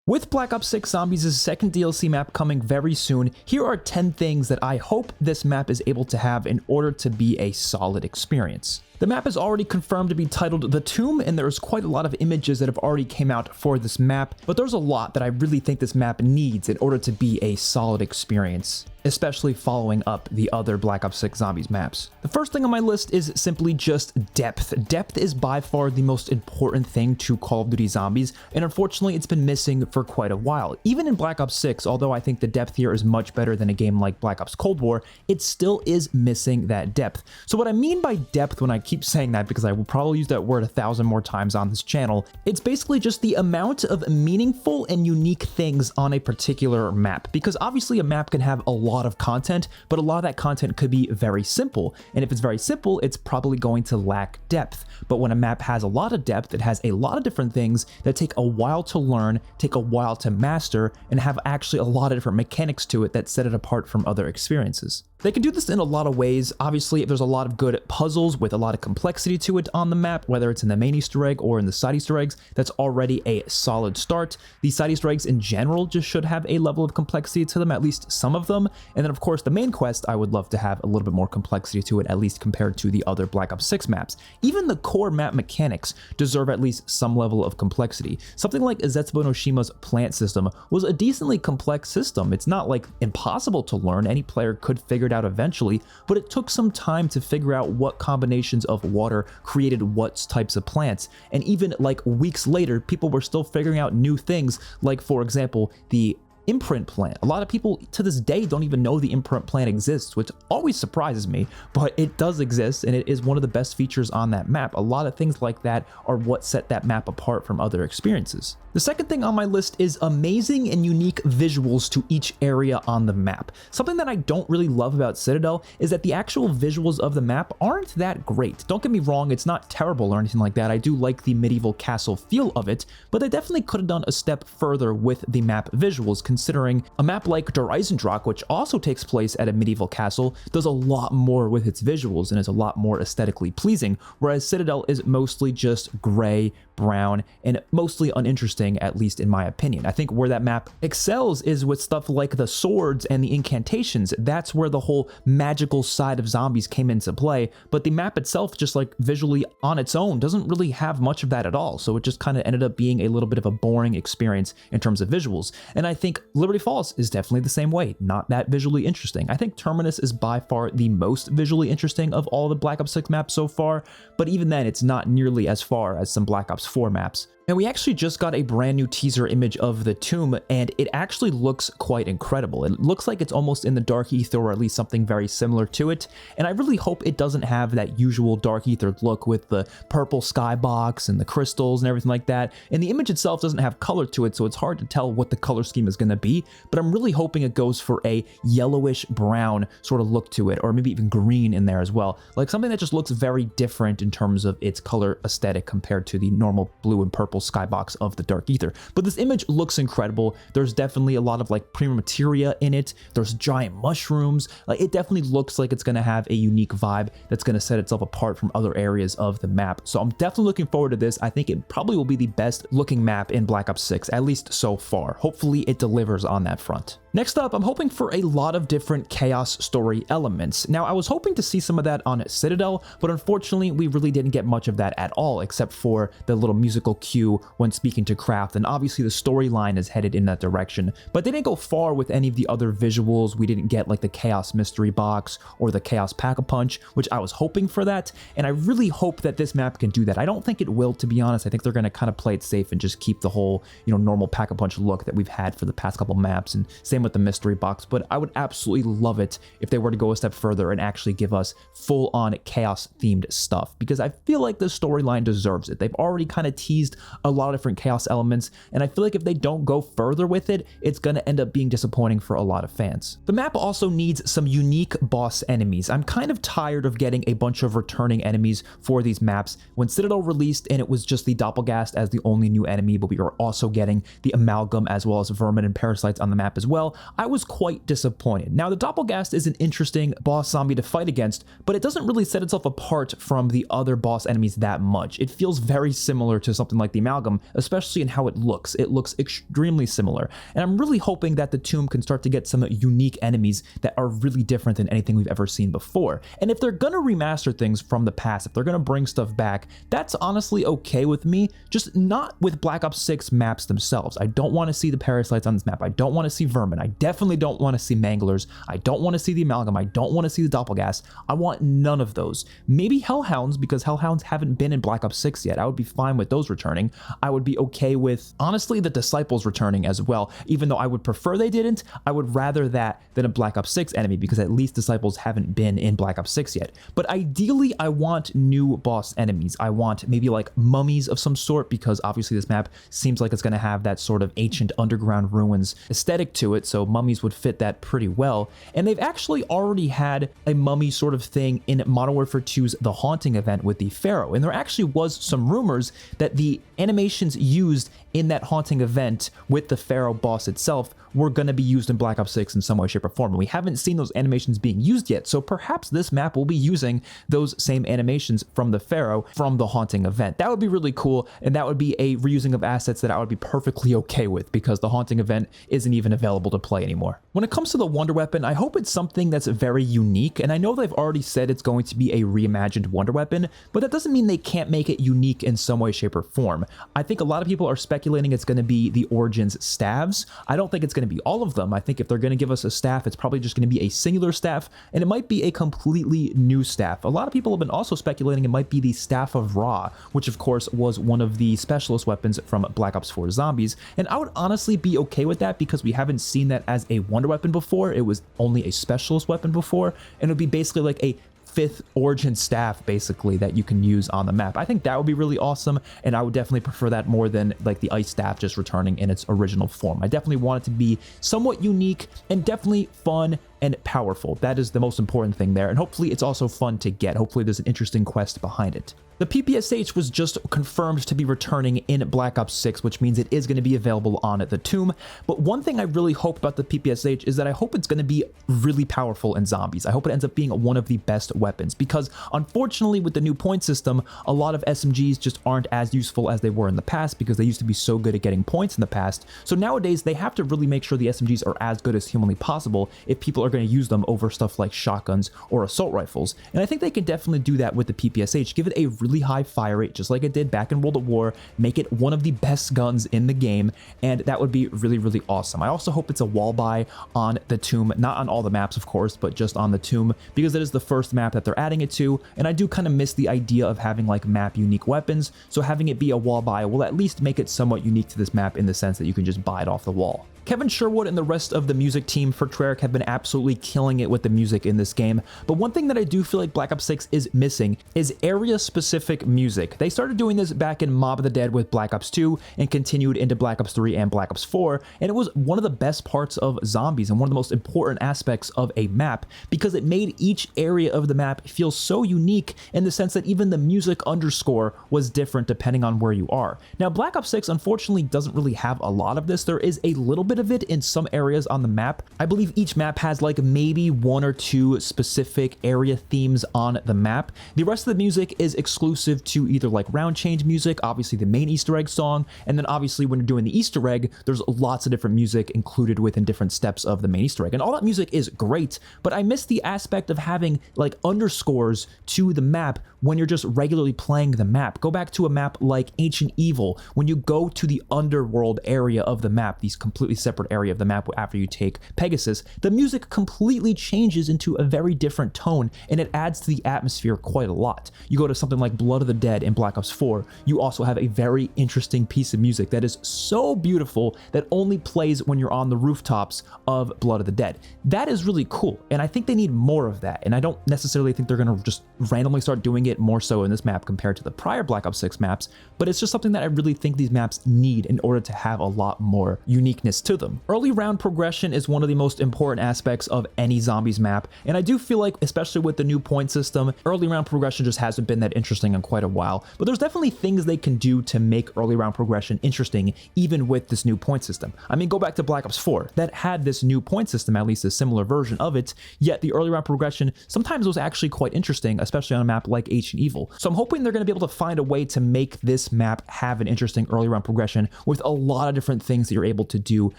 With Black Ops 6 Zombies' second DLC map coming very soon, here are 10 things that I hope this map is able to have in order to be a solid experience. The map is already confirmed to be titled The Tomb, and there's quite a lot of images that have already came out for this map, but there's a lot that I really think this map needs in order to be a solid experience, especially following up the other Black Ops 6 Zombies maps. The first thing on my list is simply just depth. Depth is by far the most important thing to Call of Duty Zombies, and unfortunately it's been missing for quite a while. Even in Black Ops 6, although I think the depth here is much better than a game like Black Ops Cold War, it still is missing that depth. So what I mean by depth, when I keep saying that, because I will probably use that word 1,000 more times on this channel, it's basically just the amount of meaningful and unique things on a particular map. Because obviously a map can have a lot of content, but a lot of that content could be very simple. And if it's very simple, it's probably going to lack depth. But when a map has a lot of depth, it has a lot of different things that take a while to learn, take a while to master, and have actually a lot of different mechanics to it that set it apart from other experiences. They can do this in a lot of ways. Obviously, if there's a lot of good puzzles with a lot of complexity to it on the map, whether it's in the main Easter egg or in the side Easter eggs, that's already a solid start. The side Easter eggs in general just should have a level of complexity to them, at least some of them. And then of course the main quest, I would love to have a little bit more complexity to it, at least compared to the other Black Ops 6 maps. Even the core map mechanics deserve at least some level of complexity. Something like Zetsubo no Shima's plant system was a decently complex system. It's not like impossible to learn, any player could figure it out eventually, but it took some time to figure out what combinations of water created what types of plants. And even like weeks later, people were still figuring out new things, like for example, the imprint plant. A lot of people to this day don't even know the imprint plant exists, which always surprises me, but it does exist and it is one of the best features on that map. A lot of things like that are what set that map apart from other experiences. The second thing on my list is amazing and unique visuals to each area on the map. Something that I don't really love about Citadel is that the actual visuals of the map aren't that great. Don't get me wrong, it's not terrible or anything like that. I do like the medieval castle feel of it, but they definitely could have done a step further with the map visuals, considering a map like Der Eisendrache, which also takes place at a medieval castle, does a lot more with its visuals and is a lot more aesthetically pleasing, whereas Citadel is mostly just gray, brown, and mostly uninteresting, at least in my opinion. I think where that map excels is with stuff like the swords and the incantations. That's where the whole magical side of zombies came into play, but the map itself, just like visually on its own, doesn't really have much of that at all, so it just kind of ended up being a little bit of a boring experience in terms of visuals. And I think Liberty Falls is definitely the same way, not that visually interesting. I think Terminus is by far the most visually interesting of all the Black Ops 6 maps so far, but even then it's not nearly as far as some Black Ops 4 maps. And we actually just got a brand new teaser image of the tomb, and it actually looks quite incredible. It looks like it's almost in the Dark Ether, or at least something very similar to it. And I really hope it doesn't have that usual Dark Ether look with the purple skybox and the crystals and everything like that. And the image itself doesn't have color to it, so it's hard to tell what the color scheme is going to be. But I'm really hoping it goes for a yellowish brown sort of look to it, or maybe even green in there as well. Like something that just looks very different in terms of its color aesthetic compared to the normal blue and purple skybox of the Dark Ether. But this image looks incredible. There's definitely a lot of like premium materia in it. There's giant mushrooms. Like it definitely looks like it's going to have a unique vibe that's going to set itself apart from other areas of the map. So I'm definitely looking forward to this. I think it probably will be the best looking map in Black Ops 6, at least so far. Hopefully it delivers on that front. Next up, I'm hoping for a lot of different chaos story elements. Now, I was hoping to see some of that on Citadel, but unfortunately, we really didn't get much of that at all, except for the little musical cue when speaking to Kraft, and obviously the storyline is headed in that direction. But they didn't go far with any of the other visuals. We didn't get like the Chaos Mystery Box or the Chaos Pack-a-Punch, which I was hoping for that, and I really hope that this map can do that. I don't think it will, to be honest. I think they're going to kind of play it safe and just keep the whole, normal Pack-a-Punch look that we've had for the past couple maps, and same with the mystery box. But I would absolutely love it if they were to go a step further and actually give us full-on chaos themed stuff, because I feel like the storyline deserves it. They've already kind of teased a lot of different chaos elements, and I feel like if they don't go further with it, it's going to end up being disappointing for a lot of fans. The map also needs some unique boss enemies. I'm kind of tired of getting a bunch of returning enemies for these maps. When Citadel released and it was just the Doppelgast as the only new enemy, but we were also getting the Amalgam as well as Vermin and Parasites on the map as well, well, I was quite disappointed. Now, the Doppelgast is an interesting boss zombie to fight against, but it doesn't really set itself apart from the other boss enemies that much. It feels very similar to something like the Amalgam, especially in how it looks. It looks extremely similar, and I'm really hoping that the Tomb can start to get some unique enemies that are really different than anything we've ever seen before. And if they're gonna remaster things from the past, if they're gonna bring stuff back, that's honestly okay with me, just not with Black Ops 6 maps themselves. I don't want to see the parasites on this map. I don't want to see vermin. I definitely don't want to see manglers. I don't want to see the Amalgam. I don't want to see the Doppelgast. I want none of those. Maybe Hellhounds, because Hellhounds haven't been in Black Ops 6 yet. I would be fine with those returning. I would be okay with, honestly, the Disciples returning as well. Even though I would prefer they didn't, I would rather that than a Black Ops 6 enemy, because at least Disciples haven't been in Black Ops 6 yet. But ideally, I want new boss enemies. I want maybe like mummies of some sort, because obviously this map seems like it's going to have that sort of ancient underground ruins aesthetic to it, so mummies would fit that pretty well. And they've actually already had a mummy sort of thing in Modern Warfare 2's The Haunting event with the Pharaoh, and there actually was some rumors that the animations used in that Haunting event with the Pharaoh boss itself were going to be used in Black Ops 6 in some way, shape, or form. And we haven't seen those animations being used yet, so perhaps this map will be using those same animations from the Pharaoh from the Haunting event. That would be really cool, and that would be a reusing of assets that I would be perfectly okay with, because the Haunting event isn't even available to play anymore. When it comes to the Wonder Weapon, I hope it's something that's very unique, and I know they've already said it's going to be a reimagined Wonder Weapon, but that doesn't mean they can't make it unique in some way, shape, or form. I think a lot of people are speculating it's going to be the Origins staves. I don't think it's going to be all of them. I think if they're going to give us a staff, it's probably just going to be a singular staff, and it might be a completely new staff. A lot of people have been also speculating it might be the Staff of Ra, which of course was one of the specialist weapons from Black Ops 4 Zombies, and I would honestly be okay with that, because we haven't seen that as a Wonder Weapon before. It was only a specialist weapon before, and it would be basically like a fifth Origin staff basically that you can use on the map. I think that would be really awesome, and I would definitely prefer that more than like the ice staff just returning in its original form. I definitely want it to be somewhat unique and definitely fun and powerful. That is the most important thing there, and hopefully it's also fun to get. Hopefully there's an interesting quest behind it. The PPSH was just confirmed to be returning in Black Ops 6, which means it is going to be available on the Tomb. But one thing I really hope about the PPSH is that I hope it's going to be really powerful in zombies. I hope it ends up being one of the best weapons, because unfortunately with the new point system, a lot of SMGs just aren't as useful as they were in the past, because they used to be so good at getting points in the past. So nowadays they have to really make sure the SMGs are as good as humanly possible if people are going to use them over stuff like shotguns or assault rifles. And I think they can definitely do that with the PPSH. Give it a really high fire rate, just like it did back in World at War, make it one of the best guns in the game, and that would be really, really awesome. I also hope it's a wall buy on the Tomb, not on all the maps of course, but just on the Tomb, because it is the first map that they're adding it to, and I do kind of miss the idea of having like map unique weapons, so having it be a wall buy will at least make it somewhat unique to this map in the sense that you can just buy it off the wall. Kevin Sherwood and the rest of the music team for Treyarch have been absolutely killing it with the music in this game, but one thing that I do feel like Black Ops 6 is missing is area-specific music. They started doing this back in Mob of the Dead with Black Ops 2 and continued into Black Ops 3 and Black Ops 4, and it was one of the best parts of Zombies and one of the most important aspects of a map, because it made each area of the map feel so unique in the sense that even the music underscore was different depending on where you are. Now, Black Ops 6 unfortunately doesn't really have a lot of this. There is a little bit of it in some areas on the map. I believe each map has like maybe one or two specific area themes on the map. The rest of the music is exclusive to either like round change music, obviously the main Easter egg song, and then obviously when you're doing the Easter egg, there's lots of different music included within different steps of the main Easter egg, and all that music is great, but I miss the aspect of having like underscores to the map when you're just regularly playing the map. Go back to a map like Ancient Evil. When you go to the underworld area of the map, these completely separate area of the map after you take Pegasus, the music completely changes into a very different tone, and it adds to the atmosphere quite a lot. You go to something like Blood of the Dead in Black Ops 4, you also have a very interesting piece of music that is so beautiful that only plays when you're on the rooftops of Blood of the Dead. That is really cool, and I think they need more of that, and I don't necessarily think they're going to just randomly start doing it it more so in this map compared to the prior Black Ops 6 maps, but it's just something that I really think these maps need in order to have a lot more uniqueness to them. Early round progression is one of the most important aspects of any zombies map, and I do feel like, especially with the new point system, early round progression just hasn't been that interesting in quite a while, but there's definitely things they can do to make early round progression interesting even with this new point system. I mean, go back to Black Ops 4, that had this new point system, at least a similar version of it, yet the early round progression sometimes was actually quite interesting, especially on a map like Ancient Evil. So I'm hoping they're going to be able to find a way to make this map have an interesting early round progression with a lot of different things that you're able to do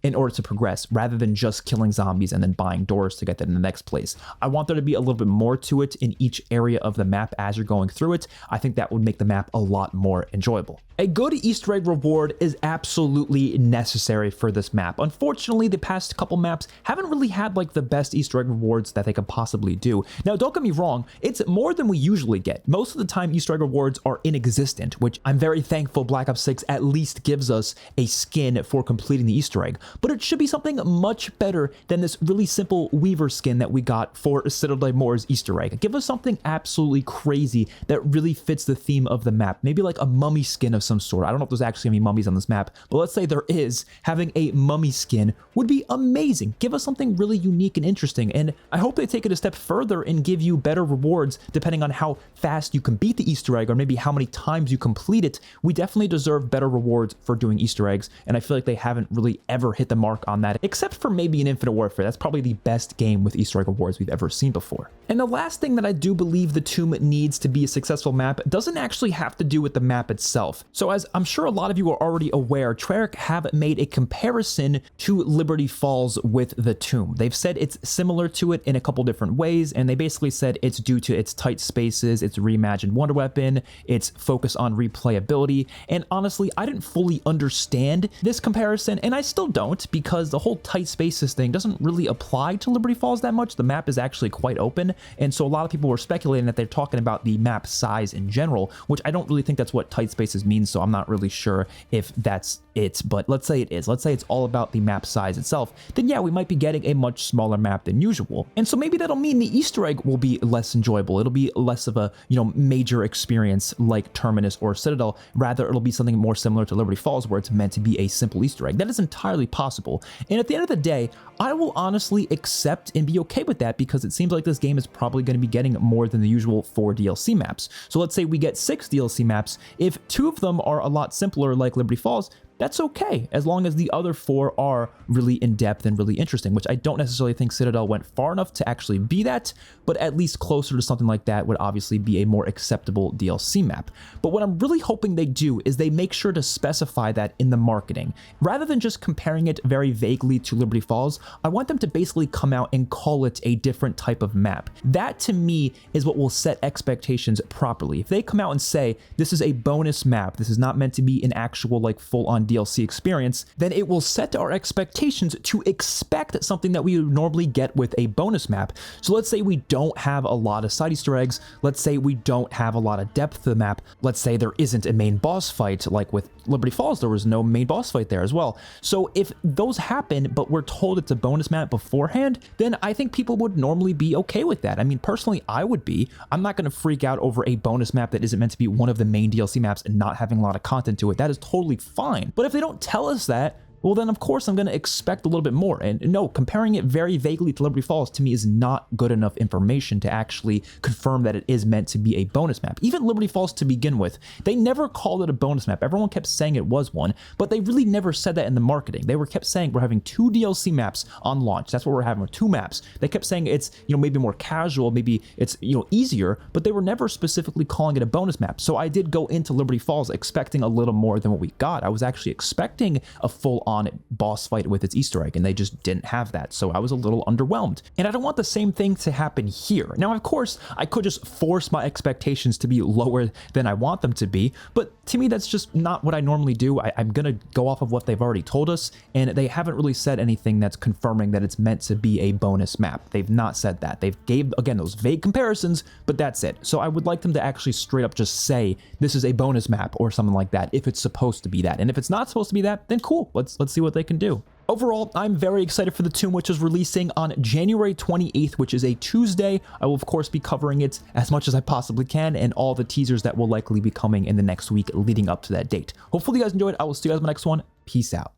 in order to progress, rather than just killing zombies and then buying doors to get that in the next place. I want there to be a little bit more to it in each area of the map as you're going through it. I think that would make the map a lot more enjoyable. A good Easter egg reward is absolutely necessary for this map. Unfortunately, the past couple maps haven't really had like the best Easter egg rewards that they could possibly do. Now, don't get me wrong, it's more than we usually get. Most of the time, Easter egg rewards are inexistent, which I'm very thankful Black Ops 6 at least gives us a skin for completing the Easter egg, but it should be something much better than this really simple Weaver skin that we got for Citadel Moore's Easter egg. Give us something absolutely crazy that really fits the theme of the map. Maybe like a mummy skin of some sort. I don't know if there's actually any mummies on this map, but let's say there is. Having a mummy skin would be amazing. Give us something really unique and interesting, and I hope they take it a step further and give you better rewards depending on how fast you can beat the Easter egg, or maybe how many times you complete it. We definitely deserve better rewards for doing Easter eggs, and I feel like they haven't really ever hit the mark on that, except for maybe in Infinite Warfare. That's probably the best game with Easter egg rewards we've ever seen before. And the last thing that I do believe the Tomb needs to be a successful map doesn't actually have to do with the map itself. So as I'm sure a lot of you are already aware, Treyarch have made a comparison to Liberty Falls with the Tomb. They've said it's similar to it in a couple different ways, and they basically said it's due to its tight spaces, its reimagined wonder weapon, its focus on replayability, and honestly, I didn't fully understand this comparison, and I still don't, because the whole tight spaces thing doesn't really apply to Liberty Falls that much. The map is actually quite open, and so a lot of people were speculating that they're talking about the map size in general, which I don't really think that's what tight spaces means, so I'm not really sure if that's it, but let's say it is. Let's say it's all about the map size itself. Then yeah, we might be getting a much smaller map than usual. And so maybe that'll mean the Easter egg will be less enjoyable. It'll be less of a, major experience like Terminus or Citadel. Rather, it'll be something more similar to Liberty Falls, where it's meant to be a simple Easter egg. That is entirely possible. And at the end of the day, I will honestly accept and be okay with that, because it seems like this game is probably going to be getting more than the usual 4 DLC maps. So let's say we get 6 DLC maps. If 2 of them are a lot simpler like Liberty Falls, that's okay, as long as the other 4 are really in-depth and really interesting, which I don't necessarily think Citadel went far enough to actually be that, but at least closer to something like that would obviously be a more acceptable DLC map. But what I'm really hoping they do is they make sure to specify that in the marketing. Rather than just comparing it very vaguely to Liberty Falls, I want them to basically come out and call it a different type of map. That, to me, is what will set expectations properly. If they come out and say, this is a bonus map, this is not meant to be an actual, like, full-on DLC experience, then it will set our expectations to expect something that we would normally get with a bonus map. So let's say we don't have a lot of side Easter eggs, let's say we don't have a lot of depth to the map, let's say there isn't a main boss fight, like with Liberty Falls, there was no main boss fight there as well. So if those happen, but we're told it's a bonus map beforehand, then I think people would normally be okay with that. I mean, personally, I would be. I'm not going to freak out over a bonus map that isn't meant to be one of the main DLC maps and not having a lot of content to it. That is totally fine. But if they don't tell us that, well, then of course I'm going to expect a little bit more. And no, comparing it very vaguely to Liberty Falls to me is not good enough information to actually confirm that it is meant to be a bonus map. Even Liberty Falls to begin with, they never called it a bonus map. Everyone kept saying it was one, but they really never said that in the marketing. They were kept saying we're having 2 DLC maps on launch. That's what we're having, 2 maps. They kept saying it's, maybe more casual, maybe it's, easier, but they were never specifically calling it a bonus map. So I did go into Liberty Falls expecting a little more than what we got. I was actually expecting a full-on boss fight with its Easter egg, and they just didn't have that, so I was a little underwhelmed. And I don't want the same thing to happen here. Now, of course, I could just force my expectations to be lower than I want them to be, but to me, that's just not what I normally do. I'm gonna go off of what they've already told us, and they haven't really said anything that's confirming that it's meant to be a bonus map. They've not said that. They've gave, again, those vague comparisons, but that's it. So I would like them to actually straight up just say, this is a bonus map or something like that, if it's supposed to be that. And if it's not supposed to be that, then cool, let's see what they can do. Overall, I'm very excited for the Tomb, which is releasing on January 28th, which is a Tuesday. I will, of course, be covering it as much as I possibly can and all the teasers that will likely be coming in the next week leading up to that date. Hopefully you guys enjoyed. I will see you guys in the next one. Peace out.